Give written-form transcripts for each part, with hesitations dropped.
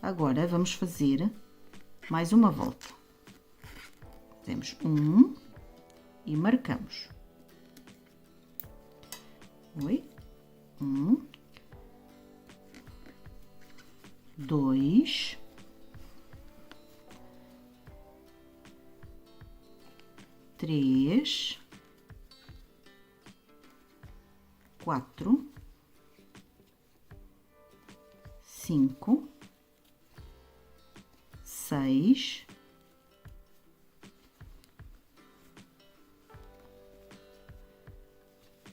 Agora, vamos fazer mais uma volta. Fazemos 1 e marcamos. 1, 2, 3, 4, 5, 6,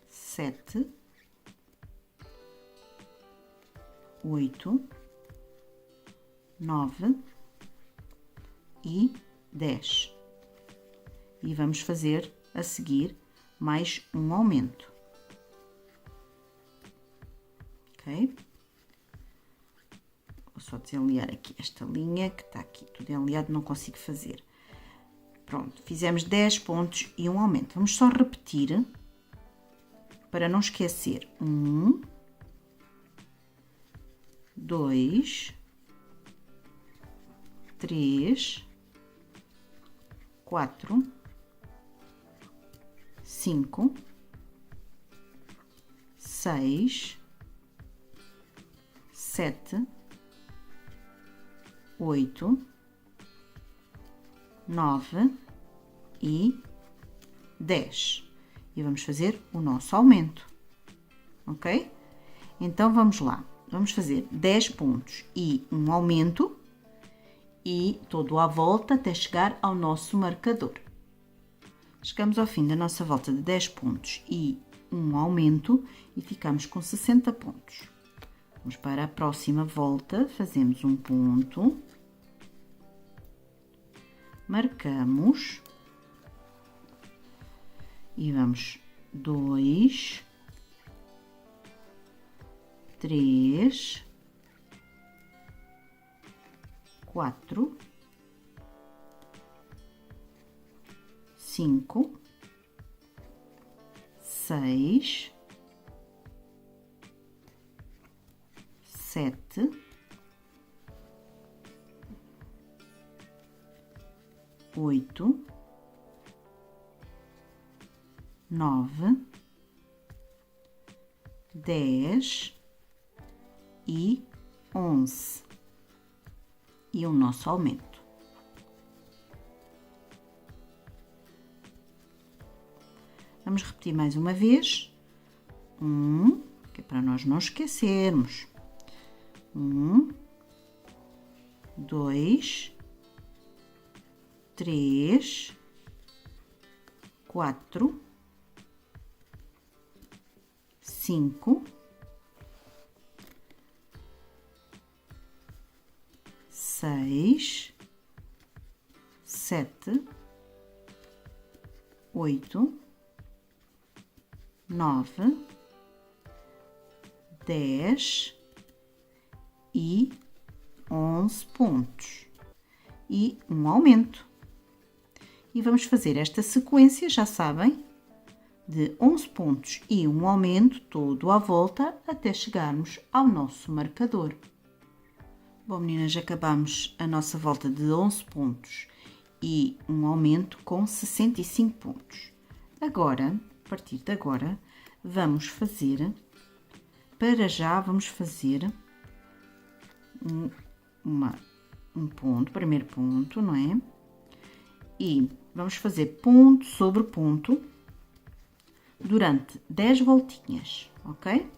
7, 8, 9 e 10. E vamos fazer a seguir mais um aumento. Ok? Vou só desenliar aqui esta linha que está aqui tudo enliado, não consigo fazer. Pronto, fizemos 10 pontos e um aumento. Vamos só repetir para não esquecer. 1, 2, 3, 4, 5, 6, 7, 8, 9 e 10. E vamos fazer o nosso aumento, ok? Então, vamos lá. Vamos fazer 10 pontos e um aumento e todo à volta até chegar ao nosso marcador. Chegamos ao fim da nossa volta de 10 pontos e um aumento e ficamos com 60 pontos. Vamos para a próxima volta, fazemos um ponto, marcamos e vamos 2, 3, 4, 5, 6, 7, 8, 9, 10 e 11. E o nosso aumento. Vamos repetir mais uma vez. Que é para nós não esquecermos. 1, 2, 3, 4, 5, 6, 7, 8, 9, 10 e 11 pontos e um aumento. E vamos fazer esta sequência, já sabem, de 11 pontos e um aumento todo à volta até chegarmos ao nosso marcador. Bom, meninas, acabamos a nossa volta de 11 pontos e um aumento com 65 pontos. Agora, a partir de agora, vamos fazer, para já vamos fazer um ponto, primeiro ponto, não é? E vamos fazer ponto sobre ponto durante 10 voltinhas, ok?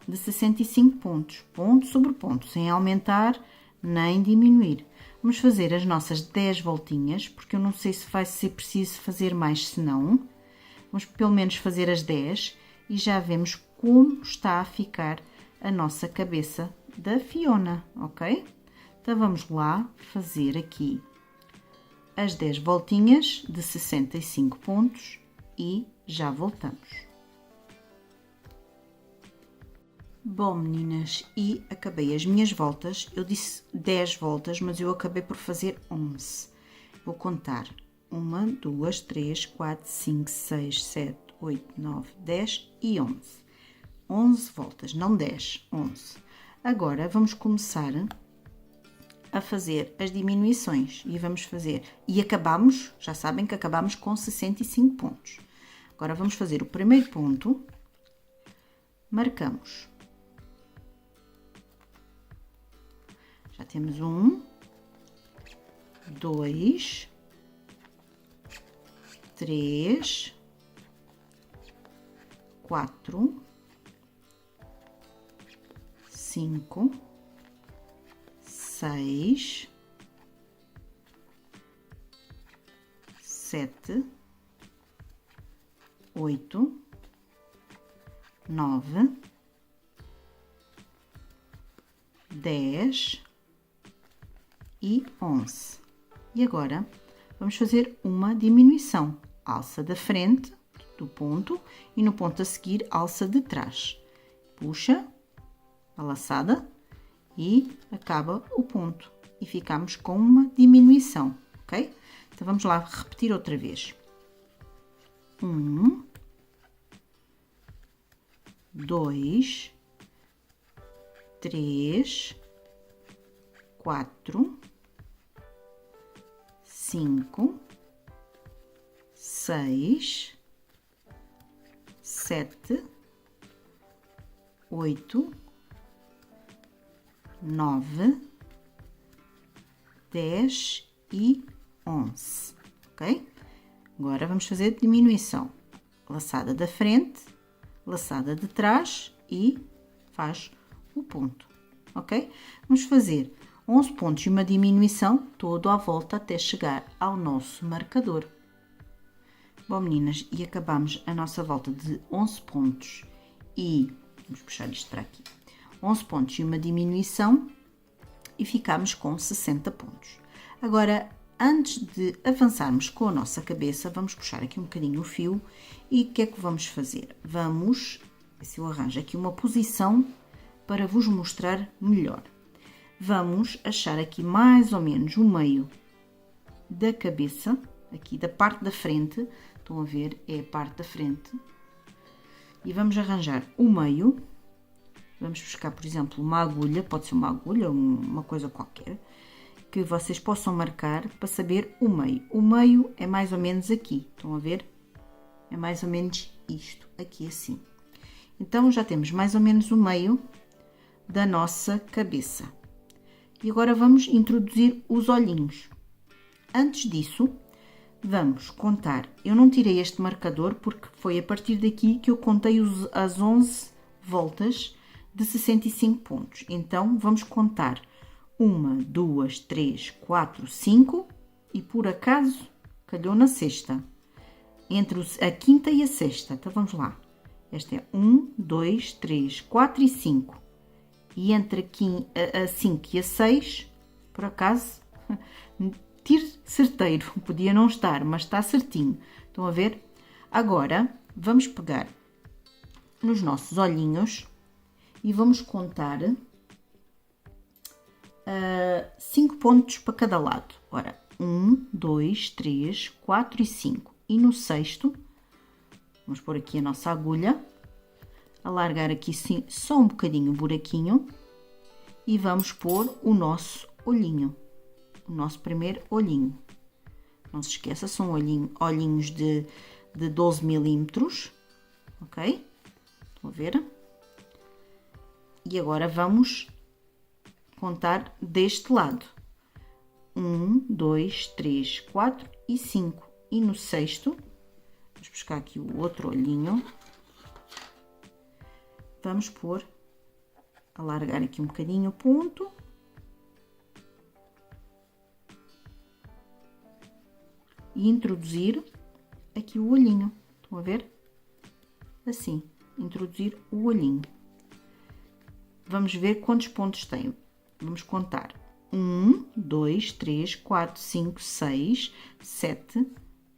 De 65 pontos, ponto sobre ponto, sem aumentar nem diminuir. Vamos fazer as nossas 10 voltinhas, porque eu não sei se vai ser preciso fazer mais, se não. Vamos pelo menos fazer as 10 e já vemos como está a ficar a nossa cabeça da Fiona, ok? Então, vamos lá fazer aqui as 10 voltinhas de 65 pontos e já voltamos. Bom, meninas, e acabei as minhas voltas. Eu disse 10 voltas, mas eu acabei por fazer 11. Vou contar. 1, 2, 3, 4, 5, 6, 7, 8, 9, 10 e 11. 11 voltas, não 10, 11. Agora vamos começar a fazer as diminuições e vamos fazer, e acabamos, já sabem que acabamos com 65 pontos. Agora vamos fazer o primeiro ponto, marcamos. Já temos 1, 2, 3, 4, 5, 6, 7, 8, 9, 10 e 11. E agora vamos fazer uma diminuição. Alça da frente do ponto e no ponto a seguir alça de trás. Puxa a laçada e acaba o ponto. E ficamos com uma diminuição, ok? Então vamos lá repetir outra vez. 1, 2, 3, 4, 5, 6, 7, 8, 9, 10 e 11, ok? Agora vamos fazer diminuição. Laçada da frente, laçada de trás e faz o ponto, ok? Vamos fazer 11 pontos e uma diminuição todo à volta até chegar ao nosso marcador. Bom, meninas, e acabamos a nossa volta de 11 pontos e vamos puxar isto para aqui. 11 pontos e uma diminuição e ficamos com 60 pontos. Agora, antes de avançarmos com a nossa cabeça, vamos puxar aqui um bocadinho o fio e o que é que vamos fazer? Vamos, se eu arranjo aqui uma posição para vos mostrar melhor. Vamos achar aqui mais ou menos o meio da cabeça, aqui da parte da frente, estão a ver, é a parte da frente, e vamos arranjar o meio. Vamos buscar, por exemplo, uma agulha, pode ser uma agulha ou uma coisa qualquer, que vocês possam marcar para saber o meio. O meio é mais ou menos aqui, estão a ver? É mais ou menos isto, aqui assim. Então, já temos mais ou menos o meio da nossa cabeça. E agora vamos introduzir os olhinhos. Antes disso, vamos contar. Eu não tirei este marcador porque foi a partir daqui que eu contei as 11 voltas de 65 pontos. Então, vamos contar 1, 2, 3, 4, 5 e por acaso calhou na sexta. Entre a quinta e a sexta. Então, vamos lá. Esta é 1, 2, 3, 4 e 5. E entre a 5 e a 6, por acaso, tiro certeiro. Podia não estar, mas está certinho. Estão a ver? Agora, vamos pegar nos nossos olhinhos e vamos contar 5 pontos para cada lado. Ora, 1, 2, 3, 4 e 5. E no sexto, vamos pôr aqui a nossa agulha, alargar aqui sim, só um bocadinho o buraquinho e vamos pôr o nosso olhinho, o nosso primeiro olhinho. Não se esqueça, são olhinhos de 12 milímetros, ok? Estão a ver? E agora vamos contar deste lado. 1, 2, 3, 4 e 5. E no sexto, vamos buscar aqui o outro olhinho. Vamos pôr, alargar aqui um bocadinho o ponto. E introduzir aqui o olhinho. Estão a ver? Assim, introduzir o olhinho. Vamos ver quantos pontos tem. Vamos contar. 1, 2, 3, 4, 5, 6, 7,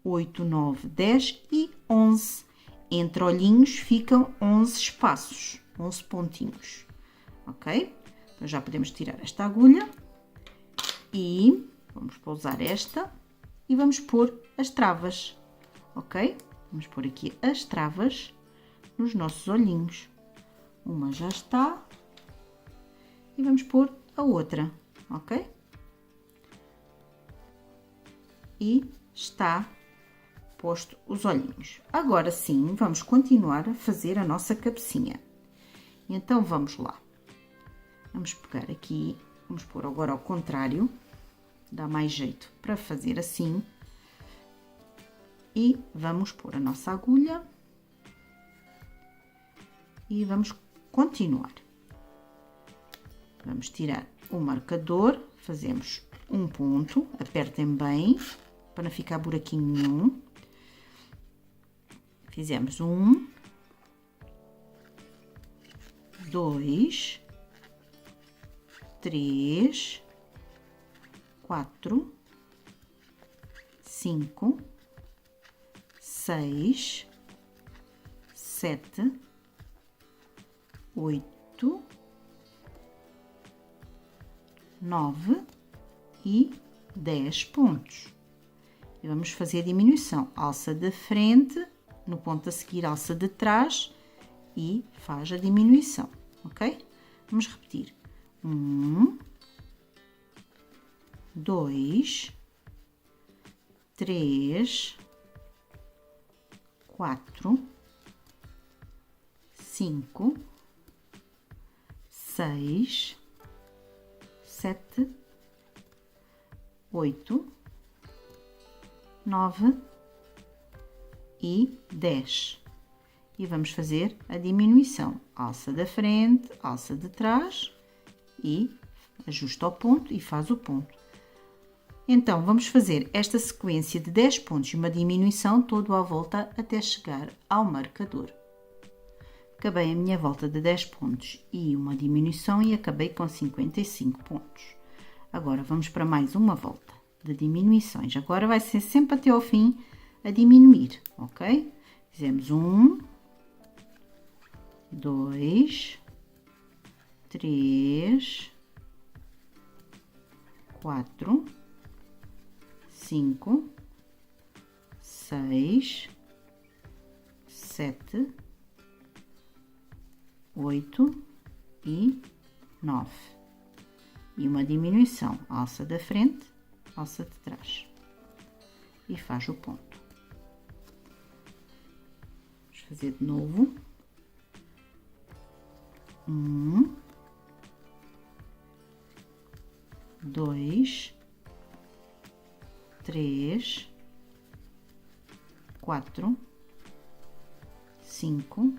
8, 9, 10 e 11. Entre olhinhos ficam 11 espaços, 11 pontinhos, ok? Então, já podemos tirar esta agulha e vamos pousar esta e vamos pôr as travas, ok? Vamos pôr aqui as travas nos nossos olhinhos. Uma já está e vamos pôr a outra, ok? E está posto os olhinhos. Agora sim, vamos continuar a fazer a nossa cabecinha. Então vamos lá. Vamos pegar aqui, vamos pôr agora ao contrário, dá mais jeito para fazer assim. E vamos pôr a nossa agulha e vamos continuar. Vamos tirar o marcador, fazemos um ponto, apertem bem para não ficar buraquinho nenhum. Fizemos 1, 2, 3, 4, 5, 6, 7, 8, 9 e 10 pontos. E vamos fazer a diminuição. Alça de frente, no ponto a seguir alça de trás e faz a diminuição, ok? Vamos repetir. 1, 2, 3, 4, 5, 6, 7, 8, 9 e 10. E vamos fazer a diminuição. Alça da frente, alça de trás e ajusta ao ponto e faz o ponto. Então, vamos fazer esta sequência de 10 pontos e uma diminuição todo à volta até chegar ao marcador. Acabei a minha volta de 10 pontos e uma diminuição e acabei com 55 pontos. Agora, vamos para mais uma volta de diminuições. Agora vai ser sempre até ao fim a diminuir, ok? Fizemos 1, 2, 3, 4, 5, 6, 7, 8 e 9. E uma diminuição, alça da frente, alça de trás. E faz o ponto. Vamos fazer de novo. 1, 2, 3, 4, 5,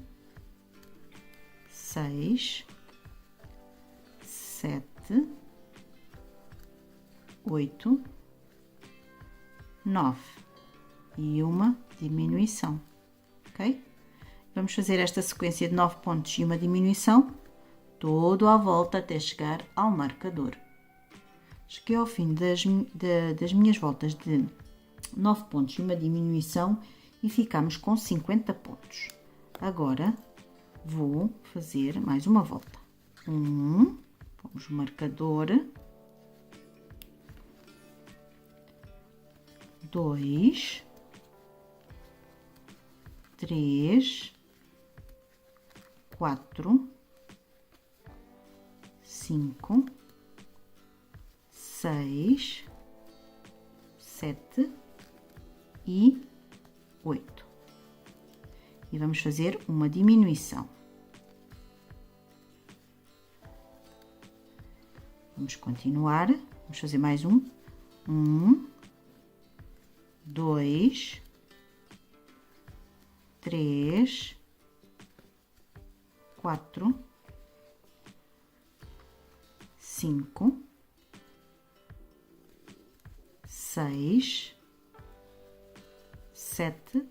6, 7, 8, 9 e uma diminuição, ok? Vamos fazer esta sequência de 9 pontos e uma diminuição todo à volta até chegar ao marcador. Cheguei ao fim das minhas voltas de 9 pontos e uma diminuição e ficamos com 50 pontos. Agora vou fazer mais uma volta. Pomos o marcador. 2, 3, 4, 5, 6, 7 e 8. E vamos fazer uma diminuição. Vamos continuar. Vamos fazer mais um. 2, 3, 4, 5, 6, 7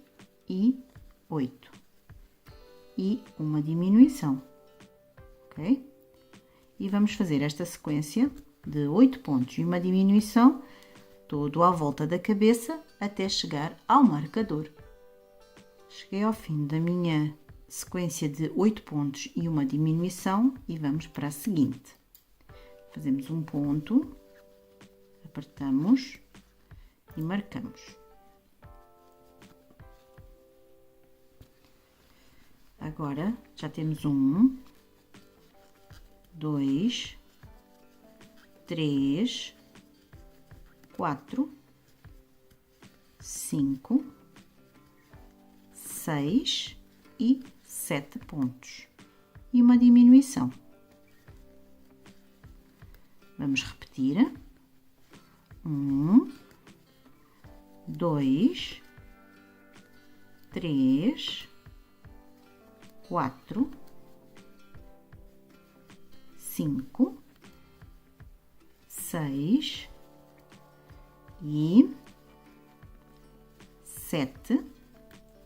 e 8. E uma diminuição, ok? E vamos fazer esta sequência de 8 pontos e uma diminuição todo à volta da cabeça até chegar ao marcador. Cheguei ao fim da minha sequência de 8 pontos e uma diminuição e vamos para a seguinte. Fazemos um ponto, apertamos e marcamos. Agora já temos 1, 2, 3, 4, 5, 6 e 7 pontos e uma diminuição. Vamos repetir. 1, 2, 3, 4, 5, 6 e 7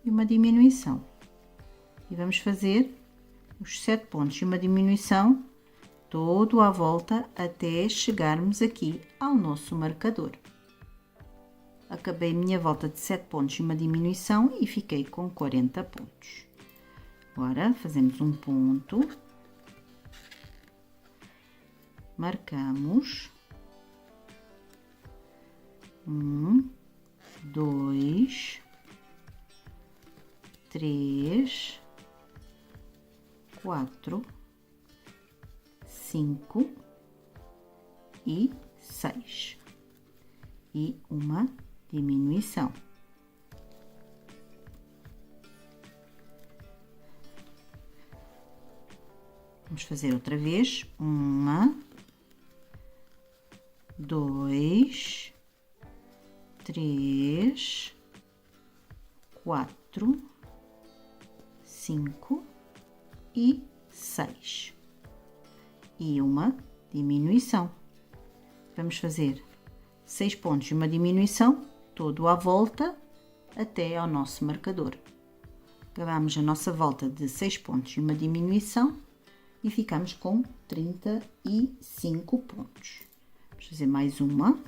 e uma diminuição. E vamos fazer os 7 pontos e uma diminuição todo à volta até chegarmos aqui ao nosso marcador. Acabei a minha volta de 7 pontos e uma diminuição e fiquei com 40 pontos. Agora fazemos um ponto, marcamos 1, 2, 3, 4, 5 e 6 e uma diminuição. Vamos fazer outra vez. 1, 2, 3, 4, 5 e 6 e uma diminuição. Vamos fazer 6 pontos e uma diminuição todo à volta até ao nosso marcador. Acabamos a nossa volta de 6 pontos e uma diminuição e ficamos com 35 pontos. Vamos fazer mais uma.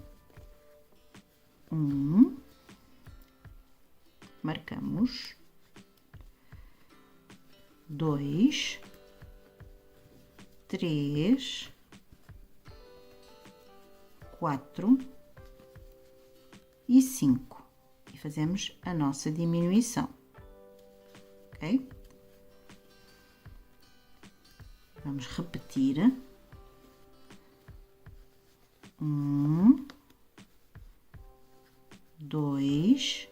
1, marcamos 2, 3, 4 e 5 e fazemos a nossa diminuição, ok? Vamos repetir. 1, 2,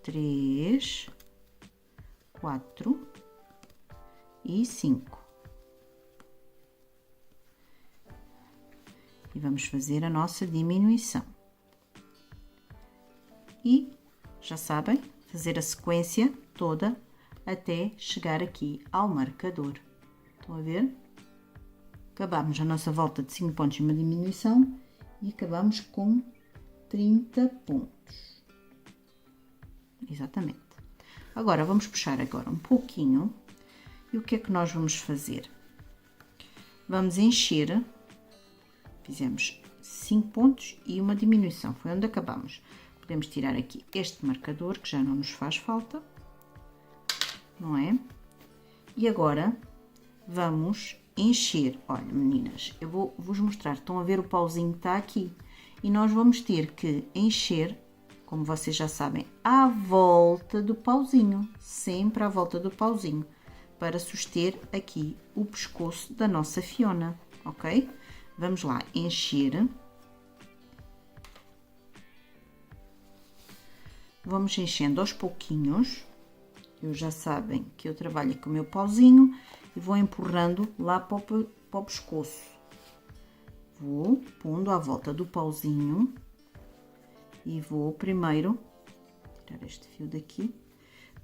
3, 4 e 5. E vamos fazer a nossa diminuição. E, já sabem, fazer a sequência toda até chegar aqui ao marcador. Estão a ver? Acabamos a nossa volta de 5 pontos e uma diminuição e acabamos com 30 pontos. Exatamente. Agora, vamos puxar agora um pouquinho. E o que é que nós vamos fazer? Vamos encher. Fizemos 5 pontos e uma diminuição. Foi onde acabamos. Podemos tirar aqui este marcador, que já não nos faz falta. Não é? E agora, vamos encher. Olha, meninas, eu vou-vos mostrar. Estão a ver o pauzinho que está aqui. E nós vamos ter que encher, como vocês já sabem, à volta do pauzinho. Sempre à volta do pauzinho. Para suster aqui o pescoço da nossa Fiona, ok? Vamos lá, encher. Vamos enchendo aos pouquinhos. Eu já sabem que eu trabalho com o meu pauzinho e vou empurrando lá para o pescoço. Vou pondo à volta do pauzinho e vou primeiro tirar este fio daqui.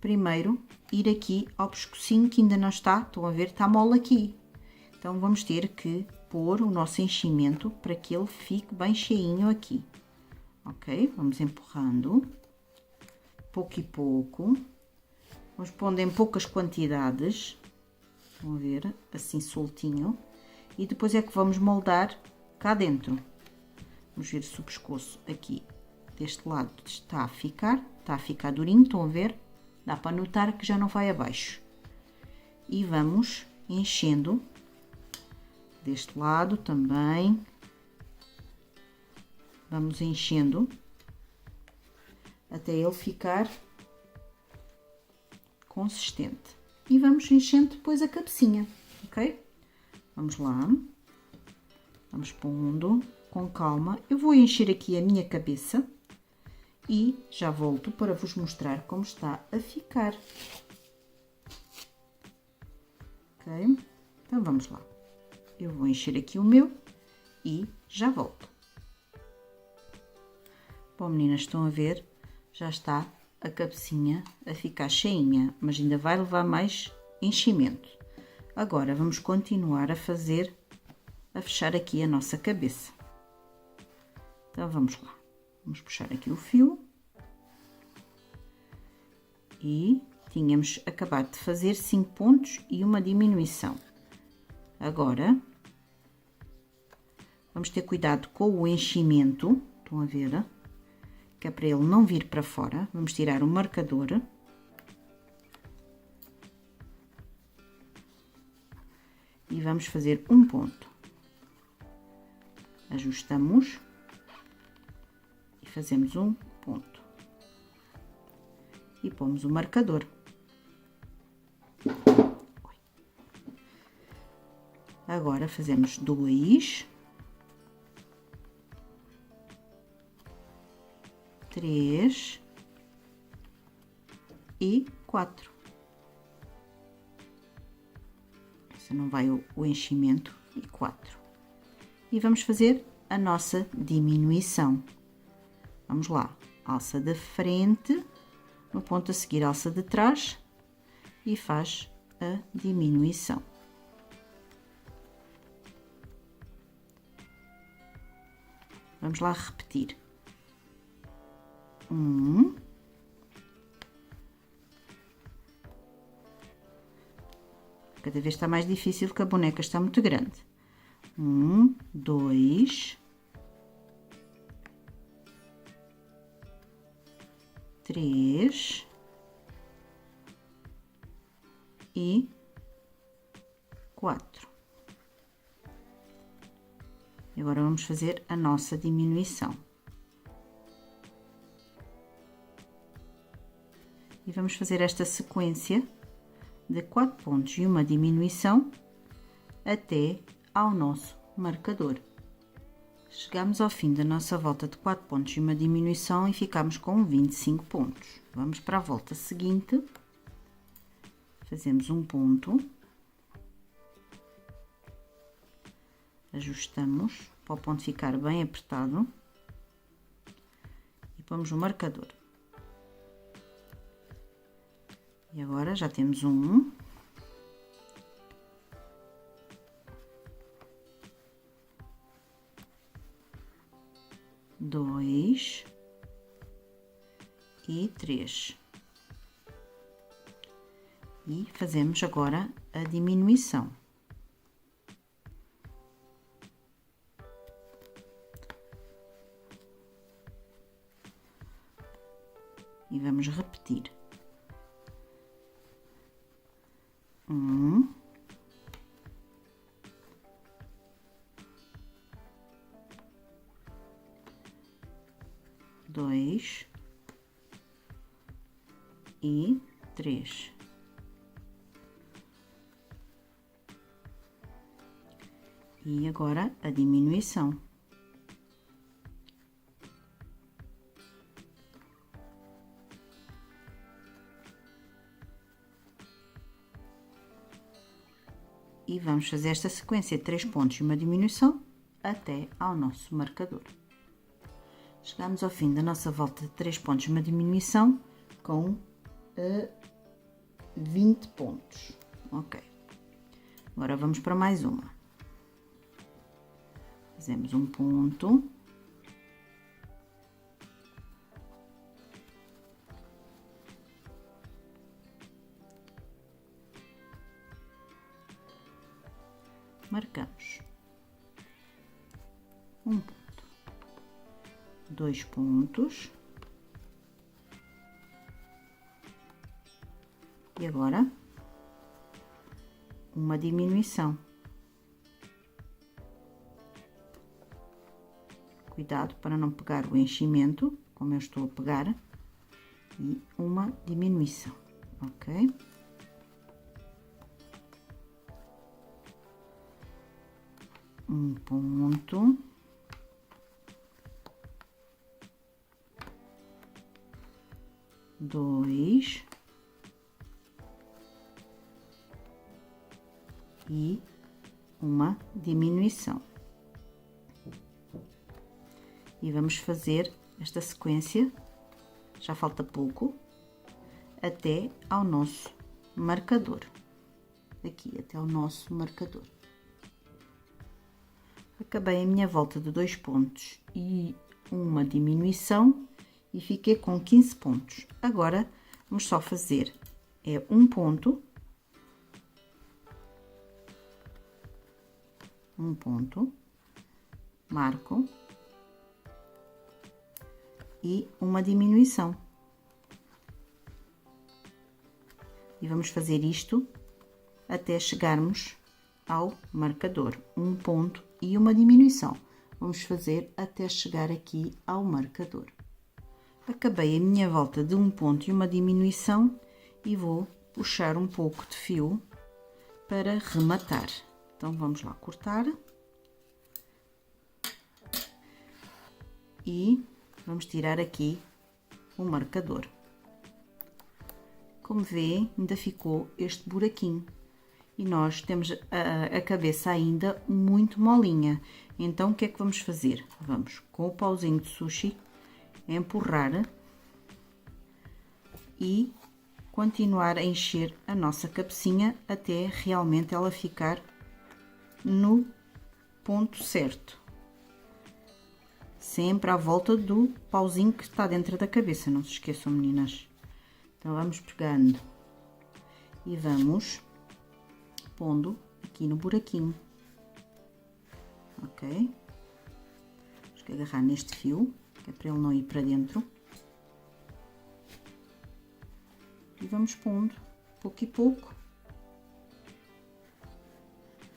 Primeiro ir aqui ao pescocinho que ainda não está, estão a ver, está mole aqui. Então vamos ter que pôr o nosso enchimento para que ele fique bem cheinho aqui. Ok? Vamos empurrando, pouco e pouco. Vamos pondo em poucas quantidades, estão a ver, assim soltinho. E depois é que vamos moldar cá dentro. Vamos ver se o pescoço aqui deste lado está a ficar durinho, estão a ver? Dá para notar que já não vai abaixo. E vamos enchendo deste lado também. Vamos enchendo até ele ficar consistente. E vamos enchendo depois a cabecinha, ok? Vamos lá. Vamos pondo com calma. Eu vou encher aqui a minha cabeça e já volto para vos mostrar como está a ficar. Ok? Então vamos lá. Eu vou encher aqui o meu e já volto. Bom, meninas, estão a ver? Já está a cabecinha a ficar cheinha, mas ainda vai levar mais enchimento. Agora vamos continuar a fechar aqui a nossa cabeça. Então vamos lá. Vamos puxar aqui o fio. E tínhamos acabado de fazer 5 pontos e uma diminuição. Agora, vamos ter cuidado com o enchimento, estão a ver? Que é para ele não vir para fora. Vamos tirar o marcador. E vamos fazer um ponto. Ajustamos e fazemos um ponto. E pomos o marcador. Agora fazemos 2, 3 e 4. Se não vai o enchimento, e 4. E vamos fazer a nossa diminuição. Vamos lá, alça de frente, no ponto a seguir alça de trás e faz a diminuição. Vamos lá repetir. 1, cada vez está mais difícil porque a boneca está muito grande. 1, 2, 3 e 4. E agora vamos fazer a nossa diminuição. E vamos fazer esta sequência de 4 pontos e uma diminuição até ao nosso marcador. Chegamos ao fim da nossa volta de 4 pontos e uma diminuição e ficamos com 25 pontos. Vamos para a volta seguinte, fazemos um ponto, ajustamos para o ponto ficar bem apertado e pomos o marcador. E agora já temos 1, 2 e 3. E fazemos agora a diminuição. E vamos repetir. 1, 2 e 3. E agora a diminuição. E vamos fazer esta sequência de 3 pontos e uma diminuição até ao nosso marcador. Chegamos ao fim da nossa volta de 3 pontos e uma diminuição com 20 pontos. Ok. Agora vamos para mais uma. Fazemos um ponto. Marcamos. Um ponto. 2 pontos. E agora uma diminuição. Cuidado para não pegar o enchimento, como eu estou a pegar, e uma diminuição, ok? Um ponto. Dois. E uma diminuição. E vamos fazer esta sequência, já falta pouco, até ao nosso marcador. Aqui, até ao nosso marcador. Acabei a minha volta de 2 pontos e uma diminuição e fiquei com 15 pontos. Agora, vamos só fazer um ponto, marco e uma diminuição. E vamos fazer isto até chegarmos ao marcador. Um ponto e uma diminuição. Vamos fazer até chegar aqui ao marcador. Acabei a minha volta de um ponto e uma diminuição e vou puxar um pouco de fio para rematar. Então, vamos lá cortar. E vamos tirar aqui o marcador. Como vê, ainda ficou este buraquinho. E nós temos a cabeça ainda muito molinha. Então, o que é que vamos fazer? Vamos, com o pauzinho de sushi, empurrar e continuar a encher a nossa cabecinha até realmente ela ficar no ponto certo. Sempre à volta do pauzinho que está dentro da cabeça, não se esqueçam, meninas. Então, vamos pegando e vamos pondo aqui no buraquinho, ok? Temos que agarrar neste fio, que é para ele não ir para dentro. E vamos pondo, pouco e pouco,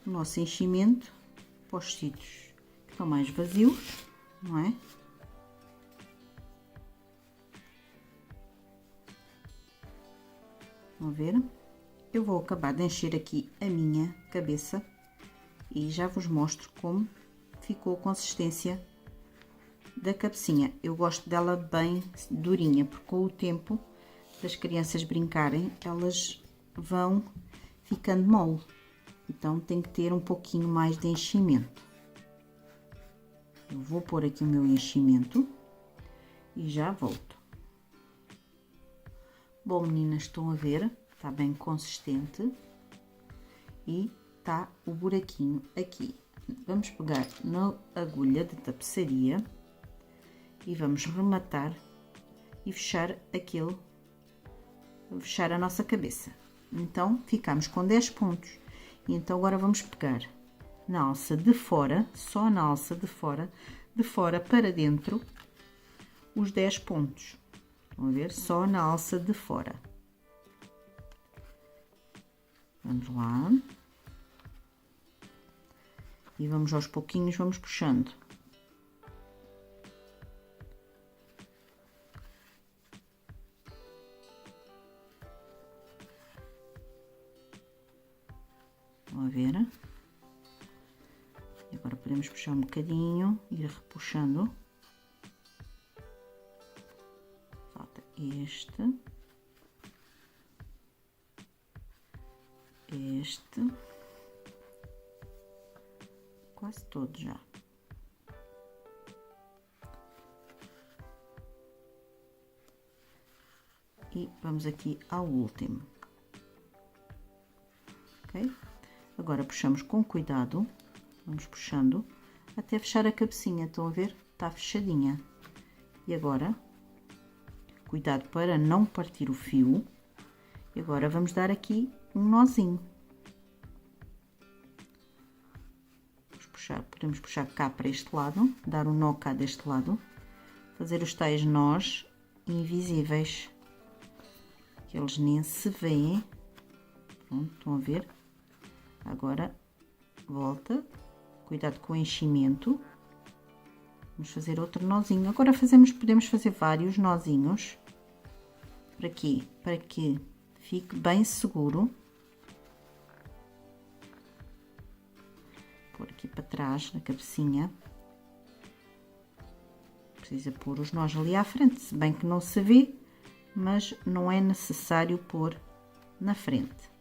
o nosso enchimento para os sítios que estão mais vazios, não é? Vão ver? Eu vou acabar de encher aqui a minha cabeça e já vos mostro como ficou a consistência da cabecinha. Eu gosto dela bem durinha, porque com o tempo das crianças brincarem, elas vão ficando mole. Então, tem que ter um pouquinho mais de enchimento. Eu vou pôr aqui o meu enchimento e já volto. Bom, meninas, estão a ver? Está bem consistente e está o buraquinho aqui. Vamos pegar na agulha de tapeçaria e vamos rematar e fechar fechar a nossa cabeça. Então, ficamos com 10 pontos. E então, agora vamos pegar na alça de fora, só na alça de fora para dentro, os 10 pontos. Estão a ver? Só na alça de fora. Vamos lá. E vamos aos pouquinhos, vamos puxando. Estão a ver? E agora podemos puxar um bocadinho, ir repuxando. Falta este. Quase todo já. E vamos aqui ao último, ok? Agora puxamos com cuidado, vamos puxando até fechar a cabecinha, estão a ver? Está fechadinha. E agora, cuidado para não partir o fio. E agora vamos dar aqui um nozinho. Podemos puxar cá para este lado, dar um nó cá deste lado, fazer os tais nós invisíveis, que eles nem se veem. Pronto, estão a ver? Agora, volta, cuidado com o enchimento, Vamos fazer outro nozinho. Agora podemos fazer vários nozinhos. Para quê? Para que fique bem seguro. Pôr aqui para trás, na cabecinha. Precisa pôr os nós ali à frente, se bem que não se vê, mas não é necessário pôr na frente.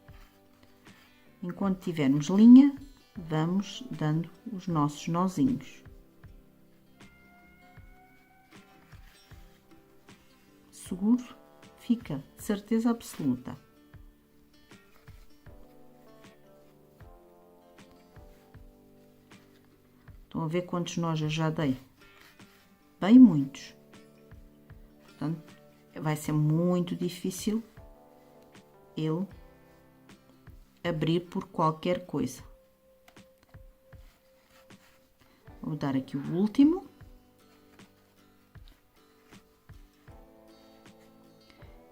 Enquanto tivermos linha, vamos dando os nossos nozinhos. Seguro, fica de certeza absoluta. Estão a ver quantos nós eu já dei? Bem muitos. Portanto, vai ser muito difícil ele abrir por qualquer coisa. Vou dar aqui o último.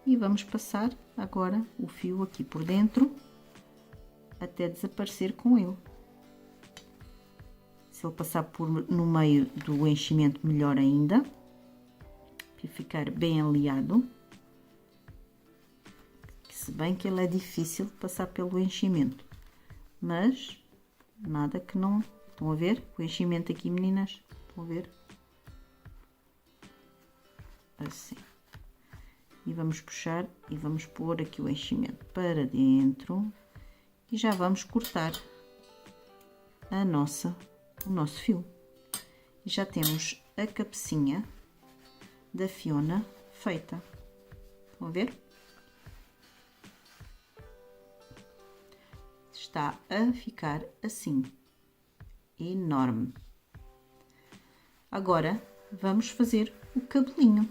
E vamos passar agora o fio aqui por dentro, até desaparecer com ele. Se ele passar no meio do enchimento, melhor ainda, para ficar bem alinhado. Se bem que ele é difícil de passar pelo enchimento, mas nada que não... Estão a ver o enchimento aqui, meninas? Estão a ver? Assim. E vamos puxar e vamos pôr aqui o enchimento para dentro e já vamos cortar o nosso fio. E já temos a cabecinha da Fiona feita. Estão a ver? Está a ficar assim, enorme. Agora vamos fazer o cabelinho.